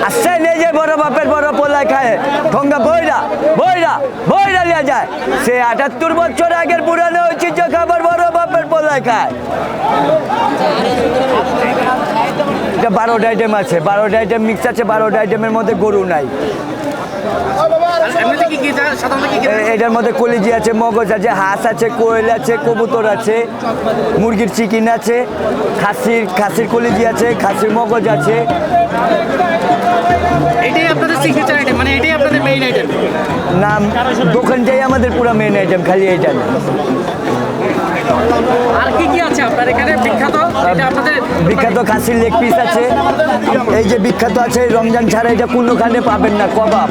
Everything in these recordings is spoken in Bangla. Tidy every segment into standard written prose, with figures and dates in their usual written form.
আসছে নেই যে বড় বাপের বড় পোলায় খায় ঠোঙ্গা বইরা বইরা বইরা নিয়ে যায় সে ৭৮ বছর আগের পুরানো ঐতিহ্য খাবার বড় বাপের পোলায় খায়। এটা ১২টা আইটেম আছে, ১২টা আইটেম মিক্স আছে, ১২টা আইটেমের মধ্যে গরু নাই। এটার মধ্যে কলিজি আছে, মগজ আছে, হাঁস আছে, কোয়েল আছে, কবুতর আছে, মুরগির চিকেন আছে, খাসির কলিজি আছে, খাসির মগজ আছে। এটাই আপনাদের সিগনেচার আইটেম, মানে এটাই আপনাদের মেইন আইটেম? নাম দোকানটাই আমাদের পুরো মেইন আইটেম, খালি এইটা না। আর কি কি আছে আপনার এখানে বিখ্যাত? এটা আপনাদের বিখ্যাত খাসির লেগ পিস আছে, এই যে বিখ্যাত আছে রমজান ছাড়া এটা কোনোখানে পাবেন না, কবাব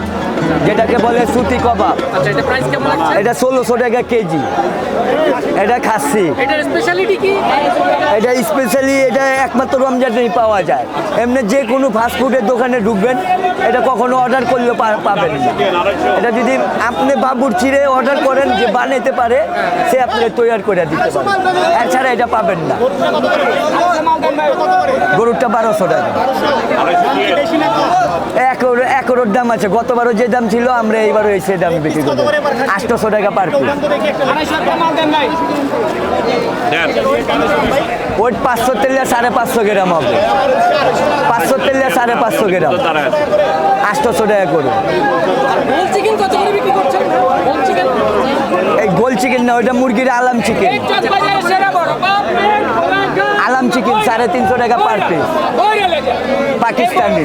যেটাকে বলে সুতি কবাব। আচ্ছা, এটা প্রাইস কেমন লাগছে? এটা ১৬০০ টাকা কেজি। এটা খাসি। এটার স্পেশালিটি কি? এটা স্পেশালি এটা একমাত্র রমজানেই পাওয়া যায়। এমনি যে কোনো ফাস্টফুডের দোকানে ঢুকবেন এটা কখনো অর্ডার করলেও পাবেন না। এটা যদি আপনি বাবুর চিড়ে অর্ডার করেন যে বানাইতে পারে সে আপনাকে তৈরি করে দিতে পারে, এছাড়া এটা পাবেন না। গরুরটা ১২০০ টাকা। একরের দাম আছে, গতবারও যে দাম ছিল আমরা এইবারও সেই দামে বিক্রি করি, ৮০০ টাকা পার পিস। ওই ৫০০ তেলে ৫৫০ গ্রাম হবে, ৫০০ তেলে ৫৫০ গ্রাম, ৮০০ টাকা করে। এই গোল চিকেন না, ওইটা মুরগির আলাম চিকেন। আলাম চিকেন ৩৫০ টাকা পার পিস, পাকিস্তানি।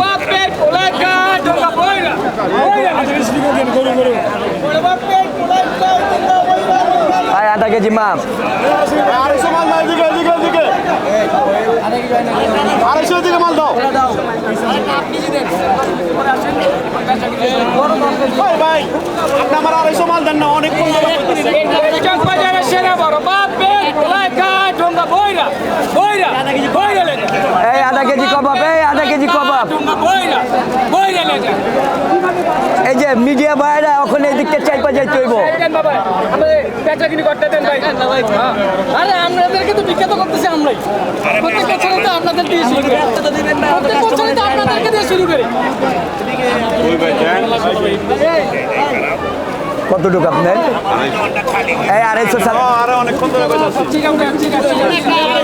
আধা কেজি মাপ, ২৫০ দিকে মাল দাও ভাই, আপনি আমার ২৫০ মাল দেন না, অনেক এই আধা কেজি কবাব, এই আধা কেজি কবাব। এই যে মিডিয়া ভাইরা ওখানে এদিকে চাইপা যাইতে হইব। আরে আপনাদেরকে তো বিখ্যাত করতেছি আমরাই, প্রত্যেক বছরই তো আপনাদের দিয়ে শুরু করি, প্রত্যেক বছরই তো আপনাদেরকে দিয়ে শুরু করি। কতটুকু আপনার? এই ২৫০ সাল অনেকক্ষণ ধরে ঠিক আছে, ঠিক আছে, ঠিক আছে।